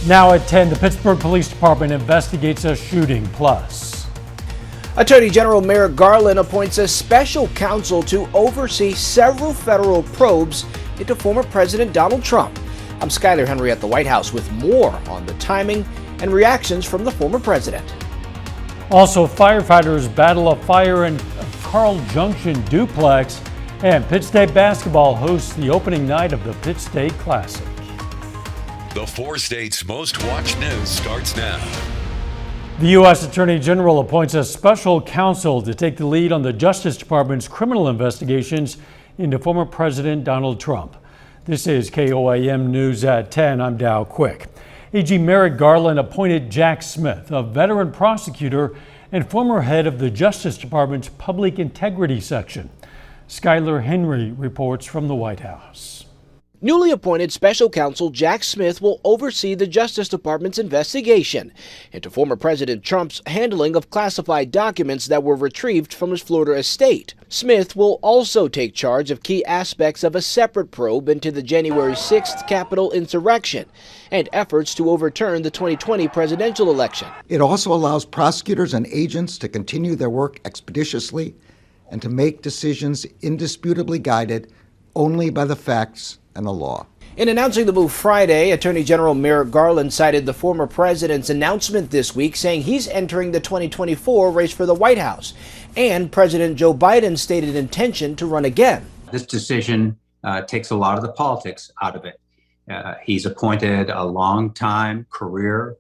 Now at 10, the Pittsburgh Police Department investigates a shooting. Plus, Attorney General Merrick Garland appoints a special counsel to oversee several federal probes into former President Donald Trump. I'm Skyler Henry at the White House with more on the timing and reactions from the former president. Also, firefighters battle a fire in Carl Junction duplex, and Pitt State basketball hosts the opening night of the Pitt State Classic. The four states' most watched news starts now. The U.S. Attorney General appoints a special counsel to take the lead on the Justice Department's criminal investigations into former President Donald Trump. This is KOAM News at 10. I'm Dow Quick. AG Merrick Garland appointed Jack Smith, a veteran prosecutor and former head of the Justice Department's Public Integrity Section. Skyler Henry reports from the White House. Newly appointed special counsel Jack Smith will oversee the Justice Department's investigation into former President Trump's handling of classified documents that were retrieved from his Florida estate. Smith will also take charge of key aspects of a separate probe into the January 6th Capitol insurrection and efforts to overturn the 2020 presidential election. It also allows prosecutors and agents to continue their work expeditiously and to make decisions indisputably guided only by the facts and the law. In announcing the move Friday, Attorney General Merrick Garland cited the former president's announcement this week, saying he's entering the 2024 race for the White House, and President Joe Biden's stated intention to run again. This decision takes a lot of the politics out of it. He's appointed a long-time career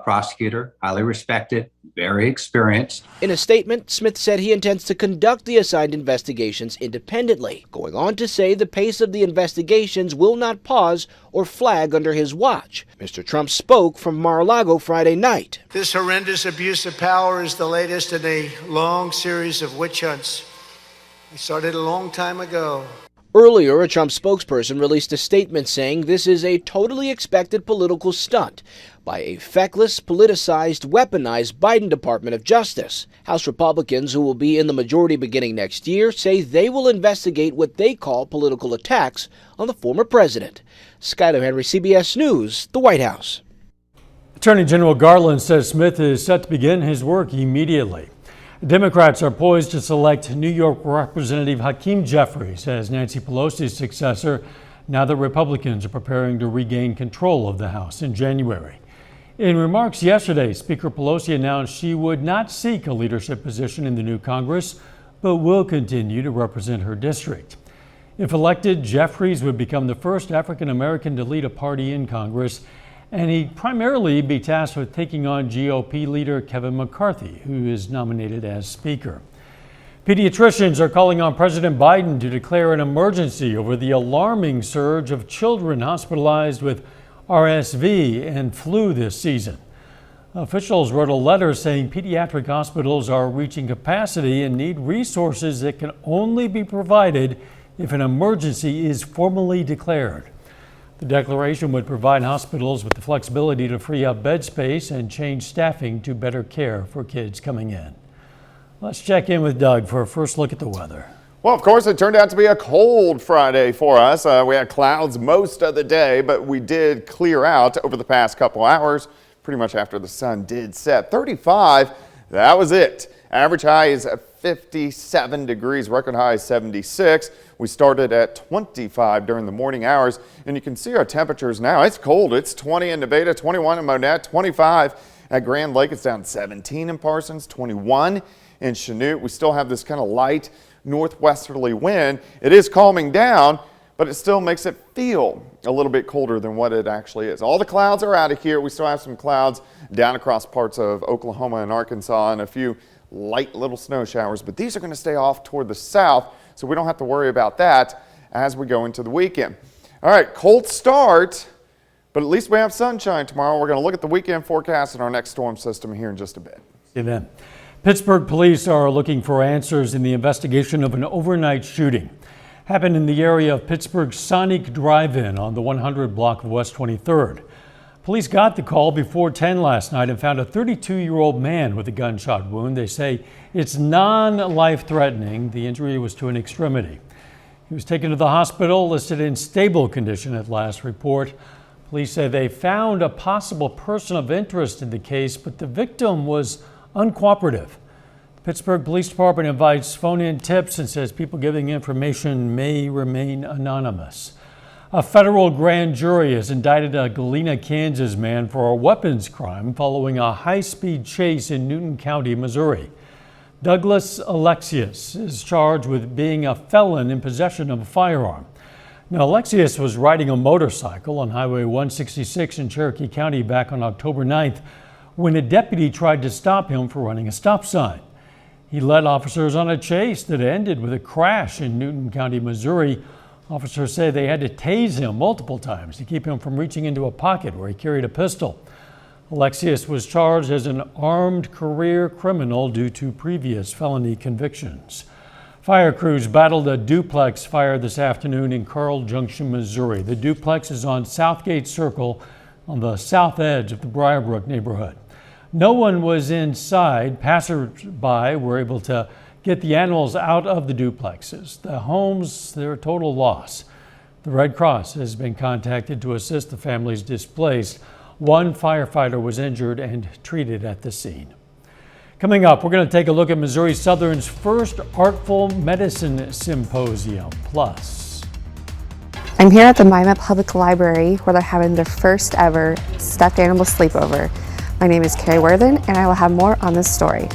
prosecutor, highly respected, very experienced. In a statement, Smith said he intends to conduct the assigned investigations independently, going on to say the pace of the investigations will not pause or flag under his watch. Mr. Trump spoke from Mar-a-Lago Friday night. This horrendous abuse of power is the latest in a long series of witch hunts. We started a long time ago. Earlier, a Trump spokesperson released a statement saying this is a totally expected political stunt by a feckless, politicized, weaponized Biden Department of Justice. House Republicans, who will be in the majority beginning next year, say they will investigate what they call political attacks on the former president. Skyler Henry, CBS News, the White House. Attorney General Garland says Smith is set to begin his work immediately. Democrats are poised to select New York Representative Hakeem Jeffries as Nancy Pelosi's successor now that Republicans are preparing to regain control of the House in January. In remarks yesterday, Speaker Pelosi announced she would not seek a leadership position in the new Congress, but will continue to represent her district. If elected, Jeffries would become the first African American to lead a party in Congress, and he'd primarily be tasked with taking on GOP leader Kevin McCarthy, who is nominated as Speaker. Pediatricians are calling on President Biden to declare an emergency over the alarming surge of children hospitalized with RSV and flu this season. Officials wrote a letter saying pediatric hospitals are reaching capacity and need resources that can only be provided if an emergency is formally declared. The declaration would provide hospitals with the flexibility to free up bed space and change staffing to better care for kids coming in. Let's check in with Doug for a first look at the weather. Well, of course, it turned out to be a cold Friday for us. We had clouds most of the day, but we did clear out over the past couple hours, pretty much after the sun did set. 35, that was it. Average high is 57 degrees, record high is 76. We started at 25 during the morning hours, and you can see our temperatures now. It's cold. It's 20 in Nevada, 21 in Monette, 25 at Grand Lake. It's down 17 in Parsons, 21 in Chanute. We still have this kind of light northwesterly wind. It is calming down, but it still makes it feel a little bit colder than what it actually is. All the clouds are out of here. We still have some clouds down across parts of Oklahoma and Arkansas and a few light little snow showers, but these are going to stay off toward the south, so we don't have to worry about that as we go into the weekend. All right, cold start, but at least we have sunshine tomorrow. We're going to look at the weekend forecast and our next storm system here in just a bit. Amen. Pittsburgh police are looking for answers in the investigation of an overnight shooting. Happened in the area of Pittsburgh's Sonic Drive-In on the 100 block of West 23rd. Police got the call before 10 last night and found a 32-year-old man with a gunshot wound. They say it's non-life-threatening. The injury was to an extremity. He was taken to the hospital, listed in stable condition at last report. Police say they found a possible person of interest in the case, but the victim was uncooperative. The Pittsburgh Police Department invites phone-in tips and says people giving information may remain anonymous. A federal grand jury has indicted a Galena, Kansas man for a weapons crime following a high-speed chase in Newton County, Missouri. Douglas Alexius is charged with being a felon in possession of a firearm. Now, Alexius was riding a motorcycle on Highway 166 in Cherokee County back on October 9th when a deputy tried to stop him for running a stop sign. He led officers on a chase that ended with a crash in Newton County, Missouri. Officers say they had to tase him multiple times to keep him from reaching into a pocket where he carried a pistol. Alexius was charged as an armed career criminal due to previous felony convictions. Fire crews battled a duplex fire this afternoon in Carl Junction, Missouri. The duplex is on Southgate Circle on the south edge of the Briarbrook neighborhood. No one was inside. Passersby were able to get the animals out of the duplexes. The homes, they're a total loss. The Red Cross has been contacted to assist the families displaced. One firefighter was injured and treated at the scene. Coming up, we're going to take a look at Missouri Southern's first Artful Medicine Symposium. Plus, I'm here at the Miami Public Library where they're having their first ever stuffed animal sleepover. My name is Carrie Worthen and I will have more on this story.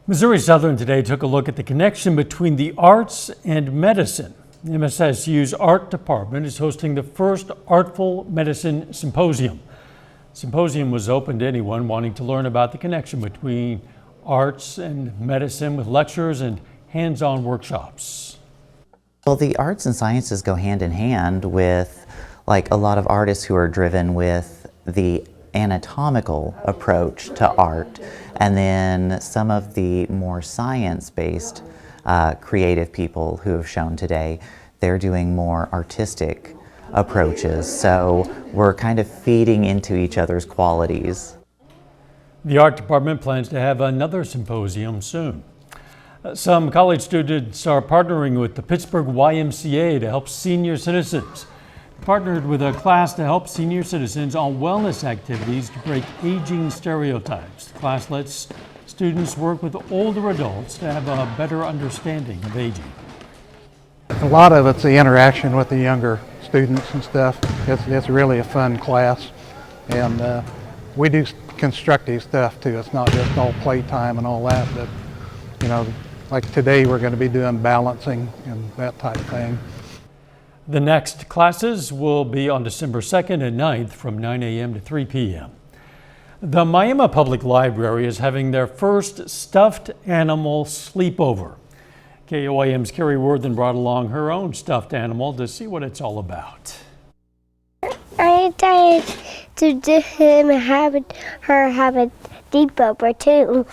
Missouri Southern today took a look at the connection between the arts and medicine. MSSU's art department is hosting the first Artful Medicine Symposium. The symposium was open to anyone wanting to learn about the connection between arts and medicine with lectures and hands-on workshops. Well, the arts and sciences go hand in hand with a lot of artists who are driven with the anatomical approach to art, and then some of the more science-based creative people who have shown today, they're doing more artistic approaches. So we're kind of feeding into each other's qualities. The art department plans to have another symposium soon. Some college students are partnering with the Pittsburgh YMCA to help senior citizens. Partnered with a class to help senior citizens on wellness activities to break aging stereotypes. The class lets students work with older adults to have a better understanding of aging. A lot of it's the interaction with the younger students and stuff. It's really a fun class, and we do constructive stuff too. It's not just all playtime and all that, but like today we're going to be doing balancing and that type of thing. The next classes will be on December 2nd and 9th from 9 a.m. to 3 p.m. The Miami Public Library is having their first stuffed animal sleepover. KOAM's Carrie Worthen brought along her own stuffed animal to see what it's all about. I tried to do him have a sleepover too.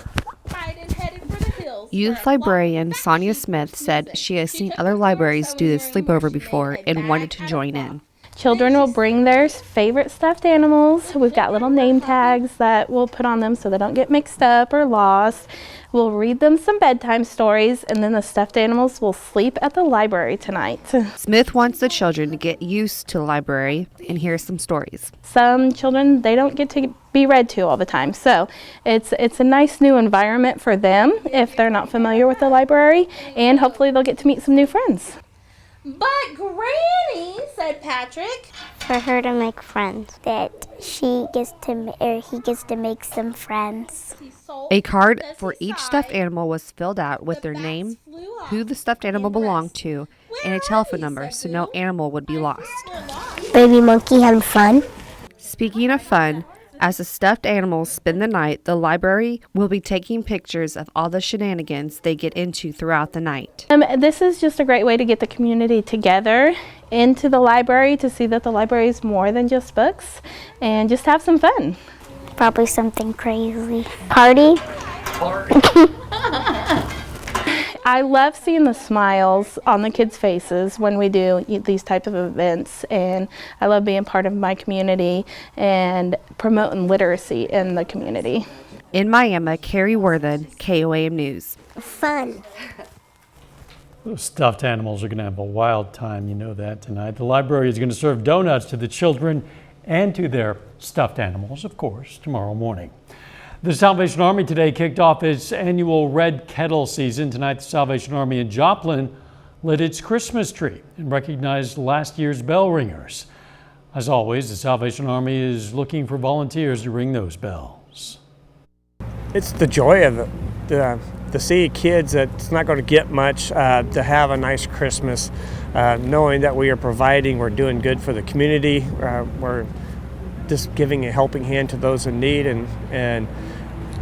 Youth librarian Sonia Smith said she has seen other libraries do this sleepover before and wanted to join in. Children will bring their favorite stuffed animals. We've got little name tags that we'll put on them so they don't get mixed up or lost. We'll read them some bedtime stories, and then the stuffed animals will sleep at the library tonight. Smith wants the children to get used to the library and hear some stories. Some children, they don't get to be read to all the time, so it's a nice new environment for them if they're not familiar with the library, and hopefully they'll get to meet some new friends. But Granny, said Patrick, for her to make friends, that he gets to make some friends. A card for each stuffed animal was filled out with their name, who the stuffed animal belonged to, and a telephone number so no animal would be lost. Baby monkey having fun. Speaking of fun, as the stuffed animals spend the night, the library will be taking pictures of all the shenanigans they get into throughout the night. This is just a great way to get the community together into the library to see that the library is more than just books and just have some fun. Probably something crazy. Party. I love seeing the smiles on the kids' faces when we do these types of events, and I love being part of my community and promoting literacy in the community. In Miami, Carrie Worthen, KOAM News. Fun. Those stuffed animals are going to have a wild time, you know that tonight. The library is going to serve donuts to the children and to their stuffed animals, of course, tomorrow morning. The Salvation Army today kicked off its annual Red Kettle season. Tonight, the Salvation Army in Joplin lit its Christmas tree and recognized last year's bell ringers. As always, the Salvation Army is looking for volunteers to ring those bells. It's the joy of it, to see kids that's not going to get much, to have a nice Christmas, knowing that we are providing, we're doing good for the community, we're just giving a helping hand to those in need, and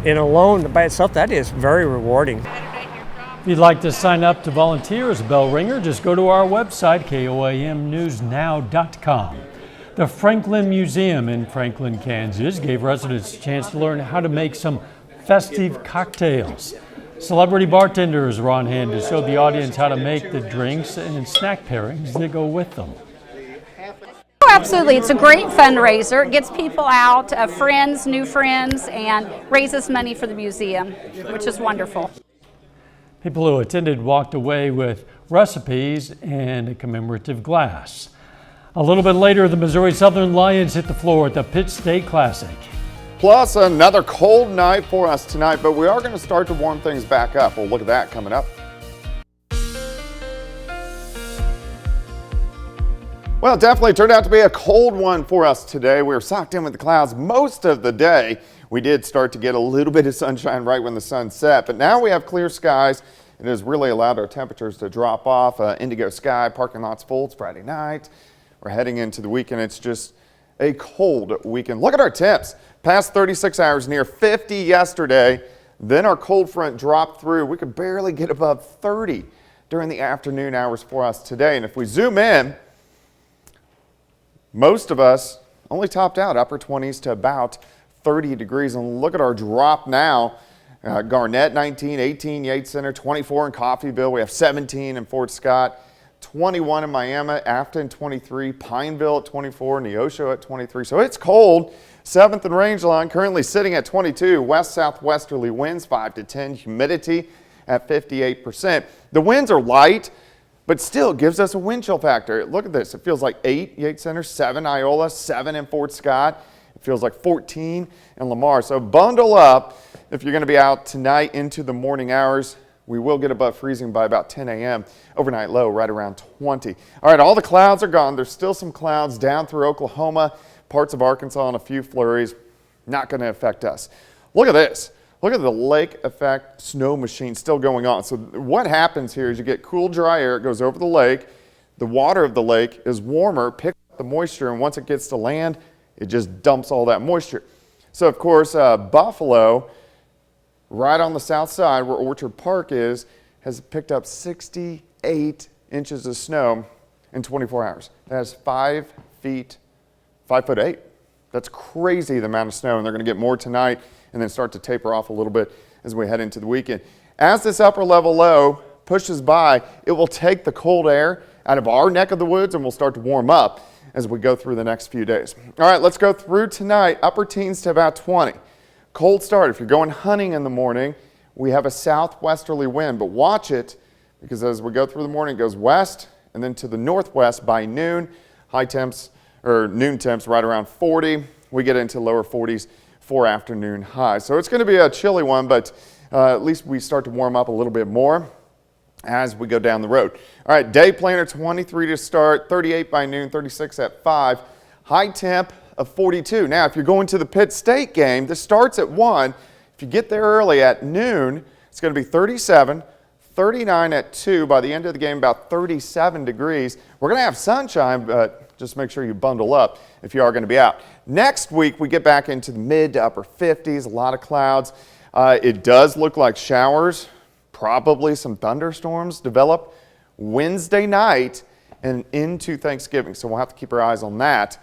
alone by itself, that is very rewarding. If you'd like to sign up to volunteer as a bell ringer, just go to our website, KOAMnewsnow.com. The Franklin Museum in Franklin, Kansas gave residents a chance to learn how to make some festive cocktails. Celebrity bartenders were on hand to show the audience how to make the drinks and snack pairings that go with them. Oh, absolutely. It's a great fundraiser. It gets people out, friends, new friends, and raises money for the museum, which is wonderful. People who attended walked away with recipes and a commemorative glass. A little bit later, the Missouri Southern Lions hit the floor at the Pitt State Classic. Plus another cold night for us tonight, but we are going to start to warm things back up. We'll look at that coming up. Well, it definitely turned out to be a cold one for us today. We were socked in with the clouds most of the day. We did start to get a little bit of sunshine right when the sun set, but now we have clear skies. It has really allowed our temperatures to drop off. Indigo sky, parking lots full. It's Friday night. We're heading into the weekend. It's just a cold weekend. Look at our temps. Past 36 hours, near 50 yesterday. Then our cold front dropped through. We could barely get above 30 during the afternoon hours for us today. And if we zoom in, most of us only topped out upper 20s to about 30 degrees. And look at our drop now. Garnett 19, 18 Yates Center, 24 in Coffeyville. We have 17 in Fort Scott, 21 in Miami, Afton 23, Pineville at 24, Neosho at 23. So it's cold. 7th and Rangeline currently sitting at 22. West-southwesterly winds 5 to 10. Humidity at 58%. The winds are light, but still gives us a wind chill factor. Look at this. It feels like 8 Yates Center, 7 Iola, 7 in Fort Scott. It feels like 14 in Lamar. So bundle up if you're going to be out tonight into the morning hours. We will get above freezing by about 10 a.m. Overnight low right around 20. All right, all the clouds are gone. There's still some clouds down through Oklahoma, parts of Arkansas, and a few flurries. Not going to affect us. Look at this. Look at the lake effect snow machine still going on. So what happens here is you get cool, dry air. It goes over the lake. The water of the lake is warmer, picks up the moisture, and once it gets to land, it just dumps all that moisture. So, of course, Buffalo, right on the south side where Orchard Park is, has picked up 68 inches of snow in 24 hours. That is 5 feet, 5'8". That's crazy, the amount of snow, and they're going to get more tonight and then start to taper off a little bit as we head into the weekend. As this upper level low pushes by, it will take the cold air out of our neck of the woods and we'll start to warm up as we go through the next few days. All right, let's go through tonight. Upper teens to about 20. Cold start. If you're going hunting in the morning, we have a southwesterly wind, but watch it because as we go through the morning, it goes west and then to the northwest by noon. High temps or noon temps right around 40. We get into lower 40s for afternoon highs. So it's going to be a chilly one, but at least we start to warm up a little bit more as we go down the road. All right, day planner 23 to start, 38 by noon, 36 at 5. High temp of 42. Now, if you're going to the Pitt State game, this starts at 1. If you get there early at noon, it's going to be 37, 39 at 2. By the end of the game, about 37 degrees. We're going to have sunshine, but just make sure you bundle up if you are going to be out. Next week, we get back into the mid to upper 50s, a lot of clouds. It does look like showers, probably some thunderstorms develop Wednesday night and into Thanksgiving. So we'll have to keep our eyes on that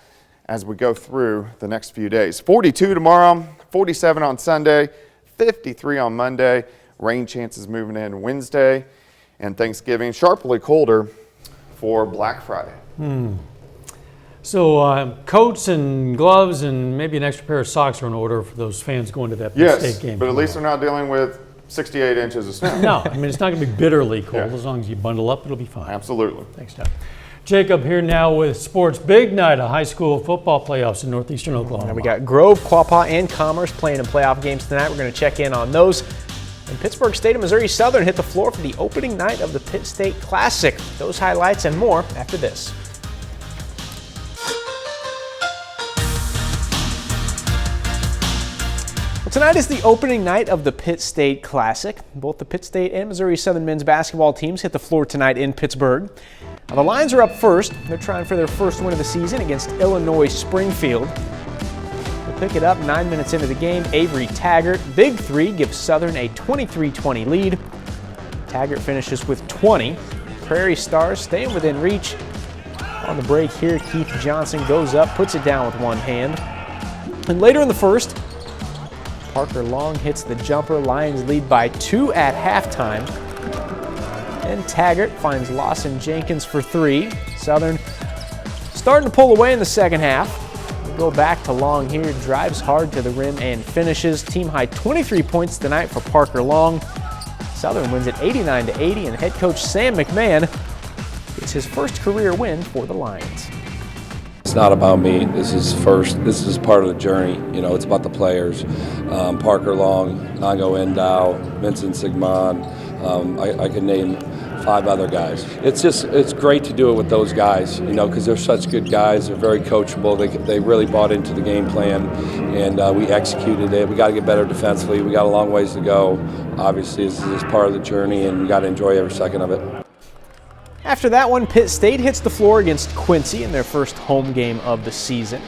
as we go through the next few days. 42 tomorrow, 47 on Sunday, 53 on Monday. Rain chances moving in Wednesday and Thanksgiving. Sharply colder for Black Friday. So coats and gloves and maybe an extra pair of socks are in order for those fans going to that Pitt State game. But at least they're not dealing with 68 inches of snow. No, I mean, it's not going to be bitterly cold. Yeah. As long as you bundle up, it'll be fine. Absolutely. Thanks, Doug. Jacob here now with sports. Big night of high school football playoffs in northeastern Oklahoma. And we got Grove, Quapaw, and Commerce playing in playoff games tonight. We're going to check in on those. And Pittsburgh State and Missouri Southern hit the floor for the opening night of the Pitt State Classic. Those highlights and more after this. Tonight is the opening night of the Pitt State Classic. Both the Pitt State and Missouri Southern men's basketball teams hit the floor tonight in Pittsburgh. Now, the Lions are up first. They're trying for their first win of the season against Illinois Springfield. They'll pick it up 9 minutes into the game. Avery Taggart, big three, gives Southern a 23-20 lead. Taggart finishes with 20. Prairie Stars staying within reach. On the break here, Keith Johnson goes up, puts it down with one hand. And later in the first, Parker Long hits the jumper. Lions lead by 2 at halftime. And Taggart finds Lawson Jenkins for 3. Southern starting to pull away in the second half. We go back to Long here, drives hard to the rim and finishes. Team high 23 points tonight for Parker Long. Southern wins it 89-80, and head coach Sam McMahon gets his first career win for the Lions. It's not about me. This is part of the journey. You know, it's about the players. Parker Long, Nango Endow, Vincent Sigmon. I could name 5 other guys. It's great to do it with those guys, you know, because they're such good guys. They're very coachable. They really bought into the game plan, and we executed it. We got to get better defensively. We got a long ways to go. Obviously, this is part of the journey, and we got to enjoy every second of it. After that one, Pitt State hits the floor against Quincy in their first home game of the season.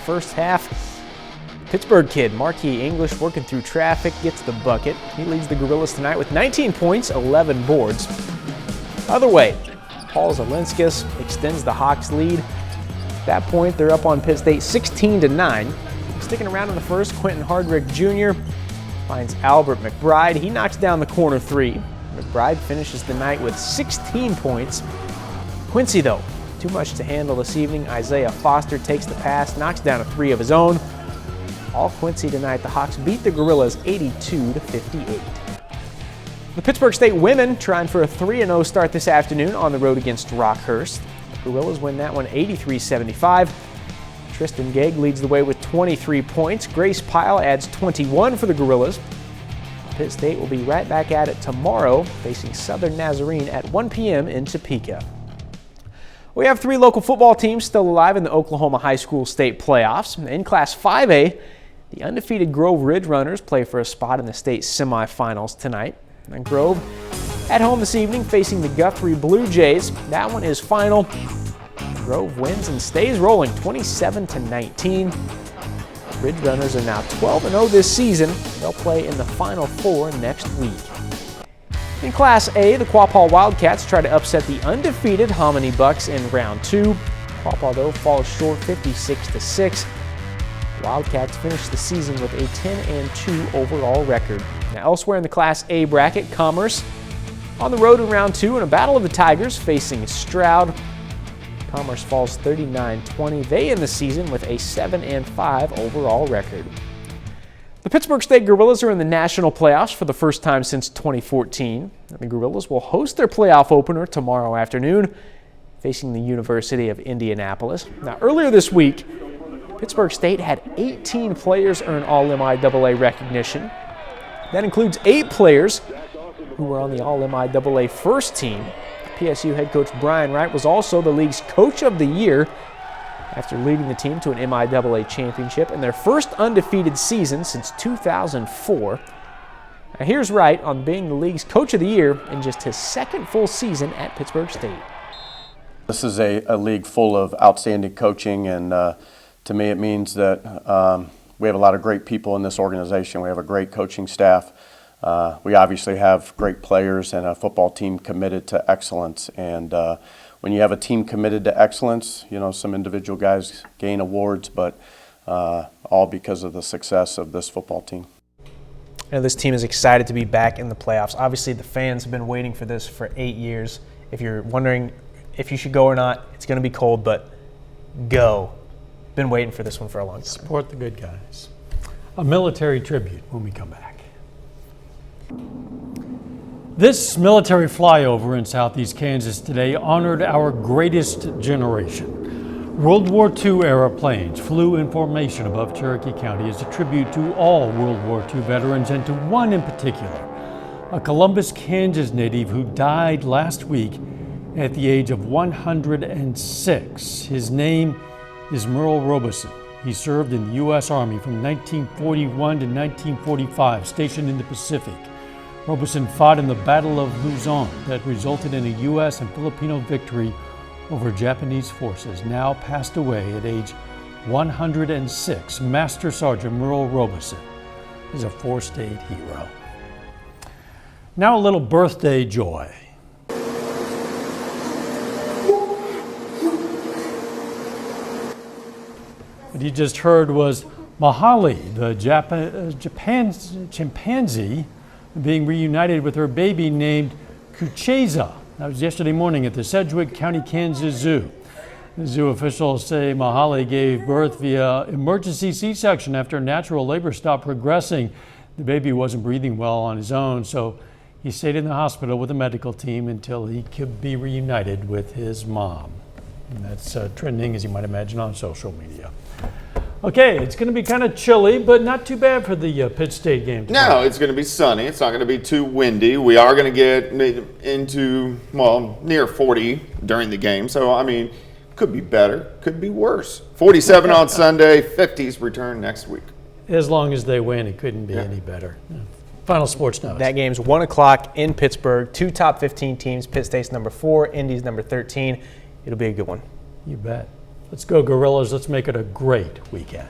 First half, Pittsburgh kid Marquis English working through traffic gets the bucket. He leads the Gorillas tonight with 19 points, 11 boards. Other way, Paul Zielinskis extends the Hawks' lead. At that point, they're up on Pitt State 16-9. Sticking around in the first, Quentin Hardrick Jr. finds Albert McBride. He knocks down the corner 3. McBride finishes the night with 16 points. Quincy, though, too much to handle this evening. Isaiah Foster takes the pass, knocks down a 3 of his own. All Quincy tonight, the Hawks beat the Gorillas 82-58. The Pittsburgh State women trying for a 3-0 start this afternoon on the road against Rockhurst. The Gorillas win that one 83-75. Tristan Gegg leads the way with 23 points. Grace Pyle adds 21 for the Gorillas. Pitt State will be right back at it tomorrow, facing Southern Nazarene at 1 p.m. in Topeka. We have 3 local football teams still alive in the Oklahoma High School State Playoffs. In Class 5A, the undefeated Grove Ridge Runners play for a spot in the state semifinals tonight. And Grove at home this evening facing the Guthrie Blue Jays. That one is final. Grove wins and stays rolling 27-19. Ridge Runners are now 12-0 this season. They'll play in the Final Four next week. In Class A, the Quapaw Wildcats try to upset the undefeated Hominy Bucks in round 2. Quapaw, though, falls short 56-6. Wildcats finish the season with a 10-2 overall record. Now, elsewhere in the Class A bracket, Commerce on the road in round 2 in a battle of the Tigers facing Stroud. Commerce falls 39-20. They end the season with a 7-5 overall record. The Pittsburgh State Gorillas are in the national playoffs for the first time since 2014. The Gorillas will host their playoff opener tomorrow afternoon, facing the University of Indianapolis. Now, earlier this week, Pittsburgh State had 18 players earn All-MIAA recognition. That includes 8 players who were on the All-MIAA first team. PSU head coach Brian Wright was also the league's Coach of the Year after leading the team to an MIAA championship in their first undefeated season since 2004. Now here's Wright on being the league's Coach of the Year in just his second full season at Pittsburgh State. This is a league full of outstanding coaching, and to me it means that we have a lot of great people in this organization. We have a great coaching staff. We obviously have great players and a football team committed to excellence. And when you have a team committed to excellence, you know, some individual guys gain awards, but all because of the success of this football team. And this team is excited to be back in the playoffs. Obviously, the fans have been waiting for this for 8 years. If you're wondering if you should go or not, it's going to be cold, but go. Been waiting for this one for a long time. Support the good guys. A military tribute when we come back. This military flyover in southeast Kansas today honored our greatest generation. World War II era planes flew in formation above Cherokee County as a tribute to all World War II veterans and to one in particular, a Columbus, Kansas native who died last week at the age of 106. His name is Merle Robeson. He served in the U.S. Army from 1941 to 1945, stationed in the Pacific. Robeson fought in the Battle of Luzon that resulted in a U.S. and Filipino victory over Japanese forces. Now passed away at age 106, Master Sergeant Merle Robeson is a four-state hero. Now a little birthday joy. What you just heard was Mahali, the chimpanzee, being reunited with her baby named Kucheza. That was yesterday morning at the Sedgwick County, Kansas Zoo. The zoo officials say Mahali gave birth via emergency C-section after natural labor stopped progressing. The baby wasn't breathing well on his own, so he stayed in the hospital with the medical team until he could be reunited with his mom. And that's trending, as you might imagine, on social media. Okay, it's going to be kind of chilly, but not too bad for the Pitt State game tomorrow. No, it's going to be sunny. It's not going to be too windy. We are going to get into, well, near 40 during the game. So, I mean, could be better, could be worse. 47 on Sunday, 50s return next week. As long as they win, it couldn't be any better. Yeah. Final sports notes. That game's 1 o'clock in Pittsburgh. 2 top 15 teams. Pitt State's number 4, Indy's number 13. It'll be a good one. You bet. Let's go, Gorillas. Let's make it a great weekend.